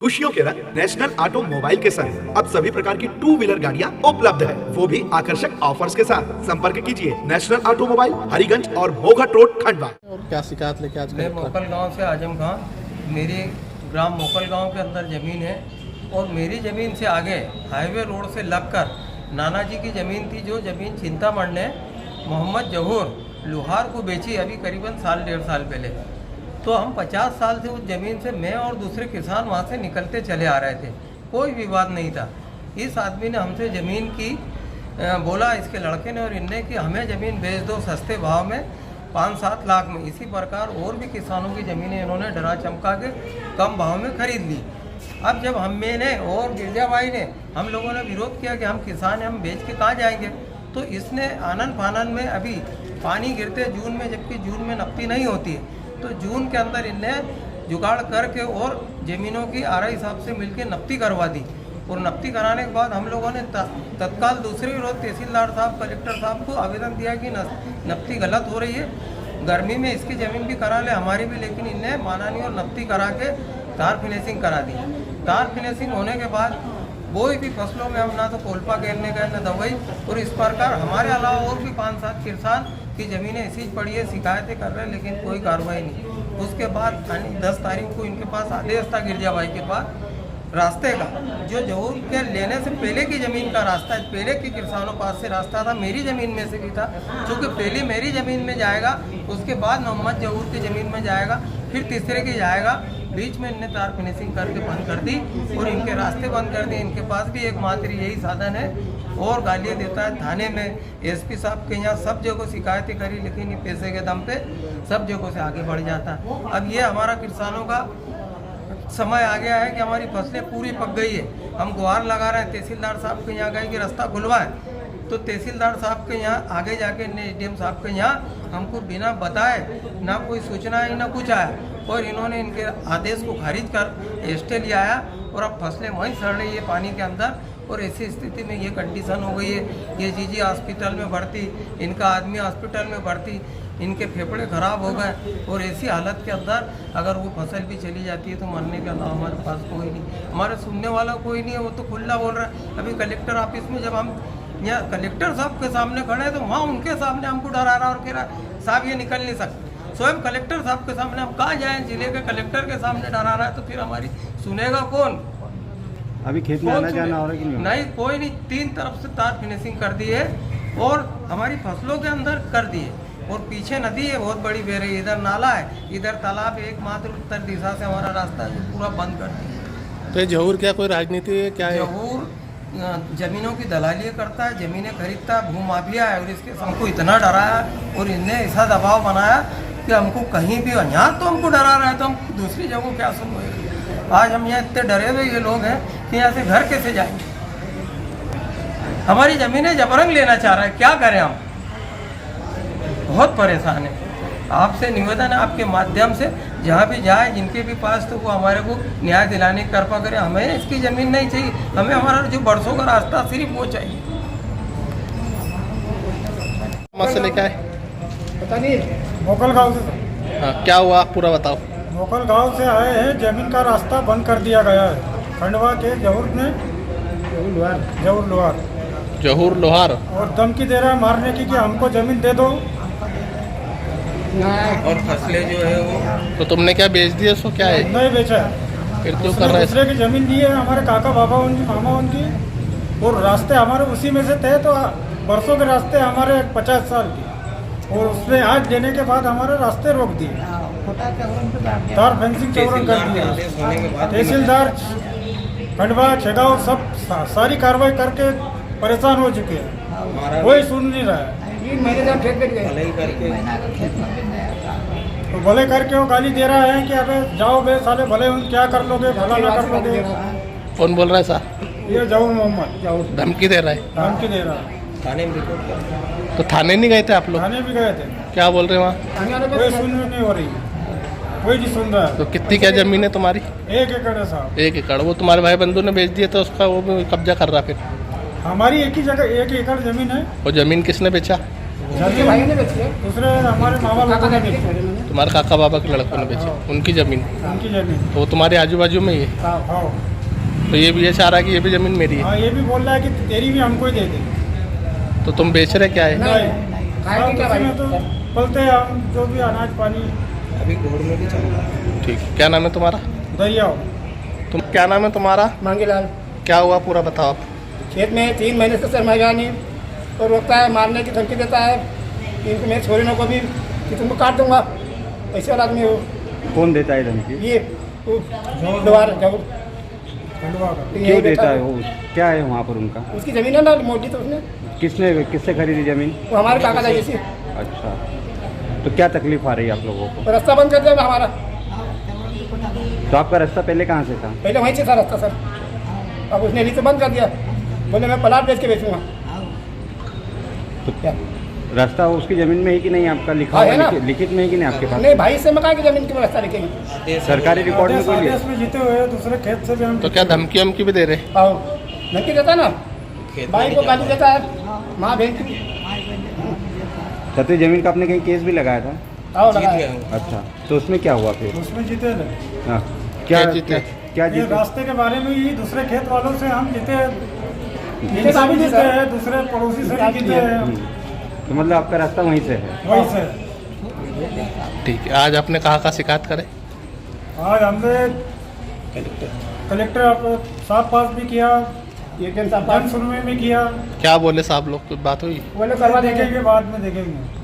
खुशियों के रंग नेशनल ऑटोमोबाइल के संग अब सभी प्रकार की 2 व्हीलर गाड़ियां उपलब्ध है, वो भी आकर्षक ऑफर्स के साथ। संपर्क कीजिए नेशनल ऑटोमोबाइल, हरिगंज और मोघट रोड, खंडवा। और क्या शिकायत लेके आज मैं मोकल गांव से आजम खान, मेरे ग्राम मोकल गांव के अंदर ज़मीन है और मेरी ज़मीन से आगे हाईवे रोड से लगकर नाना जी की ज़मीन थी, जो ज़मीन चिंतामण ने मोहम्मद जहूर लोहार को बेची अभी करीबन साल 1.5 साल पहले। तो हम 50 साल से उस ज़मीन से मैं और दूसरे किसान वहाँ से निकलते चले आ रहे थे, कोई विवाद नहीं था। इस आदमी ने हमसे ज़मीन की बोला, इसके लड़के ने और इनने कि हमें ज़मीन बेच दो सस्ते भाव में 5-7 लाख में। इसी प्रकार और भी किसानों की ज़मीनें इन्होंने डरा चमका के कम भाव में खरीद ली। अब जब मैंने और गिरजा भाई ने, हम लोगों ने विरोध किया कि हम किसान हैं, हम बेच के कहाँ जाएंगे, तो इसने आनन फानन में अभी पानी गिरते जून में, जबकि जून में नपती नहीं होती है, तो जून के अंदर इनने जुगाड़ करके और ज़मीनों की आरआई साहब से मिलकर नपती करवा दी। और नपती कराने के बाद हम लोगों ने तत्काल दूसरे विरोध तहसीलदार साहब, कलेक्टर साहब को आवेदन दिया कि नपती गलत हो रही है, गर्मी में इसकी ज़मीन भी करा ले, हमारी भी, लेकिन इनने माना नहीं और नपती करा के तार फिनिशिंग करा दी। तार फिनिशिंग होने के बाद कोई भी फसलों में हम ना तो कोल्पा घेरने गए न दवाई, और इस प्रकार हमारे अलावा और भी 5-7 किसान की ज़मीनें ऐसी ही पड़ी है, शिकायतें कर रहे हैं लेकिन कोई कार्रवाई नहीं। उसके बाद 10 तारीख को इनके पास आदेश था गिरजा भाई के पास रास्ते का, जो जहूर के लेने से पहले की ज़मीन का रास्ता है, पहले के किसानों पास से रास्ता था, मेरी ज़मीन में से भी था, क्योंकि पहले मेरी ज़मीन में जाएगा, उसके बाद मोहम्मद जहूर की ज़मीन में जाएगा, फिर तीसरे की जाएगा। बीच में इनने तार फिनिशिंग करके बंद कर दी और इनके रास्ते बंद कर दिए। इनके पास भी एकमात्र यही साधन है और गालियाँ देता है। थाने में एसपी साहब के यहाँ सब जगह शिकायतें करी, लेकिन ये पैसे के दम पे सब जगह से आगे बढ़ जाता है। अब ये हमारा किसानों का समय आ गया है कि हमारी फसलें पूरी पक गई है, हम गुहार लगा रहे हैं तहसीलदार साहब के यहाँ गए कि रास्ता खुलवाएं, तो तहसीलदार साहब के यहाँ आगे जाके एसडीएम साहब के यहाँ हमको बिना बताए ना कोई सूचना आई ना कुछ आया, और इन्होंने इनके आदेश को खारिज कर स्टे ले आया और अब फसलें वहीं सड़ रही है पानी के अंदर। और ऐसी स्थिति में ये कंडीशन हो गई है, ये जीजी हॉस्पिटल में भर्ती, इनका आदमी हॉस्पिटल में भर्ती, इनके फेफड़े खराब हो गए, और ऐसी हालत के अंदर अगर वो फसल भी चली जाती है तो मरने के अलावा हमारे पास कोई नहीं, हमारे सुनने वाला कोई नहीं है। वो तो खुला बोल रहा है। अभी कलेक्टर ऑफिस में जब हम यहाँ कलेक्टर साहब के सामने खड़े हैं तो वहाँ उनके सामने हमको डरा रहा और कह रहा साहब ये निकल नहीं सकते। स्वयं कलेक्टर साहब के सामने हम कहाँ जाएँ, जिले के कलेक्टर के सामने डरा रहा है, तो फिर हमारी सुनेगा कौन? अभी खेत में आना जाना हो रहा है कि नहीं, कोई नहीं। 3 तरफ से तार फिनिशिंग कर दी है और हमारी फसलों के अंदर कर दिए, और पीछे नदी है बहुत बड़ी बह रही है, इधर नाला है, इधर तालाब है, एकमात्र उत्तर दिशा से हमारा रास्ता है पूरा बंद कर दिया। तो जहूर क्या कोई राजनीति है क्या है? जहूर जमीनों की दलाली करता है, ज़मीनें खरीदता है, भूमाफिया है, और इसके हमको इतना डराया और इनने ऐसा दबाव बनाया कि हमको कहीं भी, यहाँ तो हमको डरा रहा है तो हम दूसरी जगह क्या सुनोगे। आज हम यहाँ इतने डरे हुए ये लोग हैं कि यहाँ से घर कैसे जाएंगे। हमारी ज़मीनें जबरन लेना चाह रहा है, क्या करें हम, बहुत परेशान है। आपसे निवेदन है आपके माध्यम से, जहाँ भी जाए जिनके भी पास, तो वो हमारे को न्याय दिलाने की कृपा करें। हमें इसकी ज़मीन नहीं चाहिए, हमें हमारा जो बरसों का रास्ता सिर्फ वो चाहिए। मसले क्या है? पता नहीं, मोकल गांव से। हाँ, क्या हुआ पूरा बताओ। मोकल गांव से आए हैं, जमीन का रास्ता बंद कर दिया गया है खंडवा के जहूर ने, जहूर लोहार, और धमकी दे रहा है मारने की कि हमको जमीन दे दो और फसलें जो है वो। तो तुमने क्या बेच दिया? उसको क्या है? नहीं बेचा है, फिर क्यों कर रहा है? दूसरे की जमीन दी है, हमारे काका बाबा उनकी, मामा उनकी, और रास्ते हमारे उसी में से थे, तो बरसों के रास्ते हमारे 50 साल की, और उसने आज देने के बाद हमारे रास्ते रोक दिए, तार फेंसिंग चौरन कर दिया। तहसीलदार खंडवा, छेगांव सब सारी कार्रवाई करके परेशान हो चुके हैं, कोई सुन नहीं रहा है। तो भले करके वो गाली दे रहा है कि अबे जाओ बे साले, भले क्या कर लोगे, भला ना कर लोगे। कौन बोल रहा है साहब? ये जहूर मोहम्मद धमकी दे रहा है? धमकी दे रहा है। थाने में रिपोर्ट कर। तो थाने नहीं गए थे आप लोग? थाने भी गए थे, क्या बोल रहे हैं वहाँ? कोई सुनवाई नहीं हो रही, कोई नहीं सुन रहा है। तो कितनी क्या जमीन है तुम्हारी? 1 एकड़ है साहब। 1 एकड़। वो तुम्हारे भाई बंधु ने बेच दिया, तो उसका वो भी कब्जा कर रहा। फिर हमारी एक ही जगह 1 एकड़ जमीन है। वो जमीन किसने बेचा? दूसरे हमारे मामा लोगों ने बेची। तो तुम्हारे काका बाबा के लड़कों ने बेची, उनकी ज़मीन। उनकी जमीन। तो वो तुम्हारे आजू बाजू में ही है। हाँ तो ये चाह रहा है कि ये भी ज़मीन मेरी है। हाँ, ये भी बोल रहा है कि तेरी भी हमको ही दे दे। तो तुम बेच रहे क्या है? नहीं, खाएंगे क्या भाई? में तो बोलते हैं हम जो भी अनाज पानी अभी कोर्ट में भी चल रहा है। ठीक, क्या नाम है तुम्हारा? दरिया हो। तुम क्या नाम है तुम्हारा? मांगीलाल। क्या हुआ पूरा बताओ आप। खेत में 3 महीने से सरमायानी और रोकता है, मारने की धमकी देता है इनको, मेरे छोरियों को भी कि तुमको काट दूंगा। ऐसे वाला आदमी हो। कौन देता है धमकी? ये द्वार जब खंडवा का। क्यों देता है वो? क्या है वहाँ पर उनका? उसकी जमीन है ना मोटी, तो उसने किससे खरीदी जमीन? वो हमारे काका दादी से अच्छा, तो क्या तकलीफ आ रही है आप लोगों को? रास्ता बंद कर दिया हमारा। तो आपका रास्ता पहले कहाँ से था? पहले वहीं से था रास्ता सर, अब उसने नीचे बंद कर दिया, बोले मैं प्लाट बेच के बेचूंगा। तो क्या? रास्ता उसकी जमीन में है कि नहीं? आपका लिखा हाँ, हुआ है ना। लिखित में है कि नहीं आपके पास? नहीं भाई से मकान की जमीन की रास्ता लिखेंगे। सरकारी रिकॉर्ड में कोई लिया? आदेश में जीते हुए दूसरे खेत से भी हम तो क्या धमकी वमकी भी दे रहे? आओ धमकी देता ना, भाई को गाली देता है, माँ बहन की। छत्री जमीन का आपने कहीं केस भी लगाया था? आओ जीत लगा गया हूँ। अच्छा, तो उसमें क्या हुआ फिर? उसमें जीते ना। हाँ, क्या जीते? क्या ये जीते? रास्ते के बारे में ही दूसरे खेत वालों से हम जीते, जीते इनसे भी जीते सर। हैं, दूसरे पड़ोसी से भी जीते हैं, तो मतलब आपका रास्ता वहीं से है? वहीं से। ठीक है, आज आपने कहाँ का शिकायत करे? आज हमने कलेक्टर साहब पास भी किया, ये साहब जन सुनवाई में किया। क्या बोले साहब लोग? कुछ बात हुई? बोले करवा देंगे। देखेंगे बाद में देखेंगे।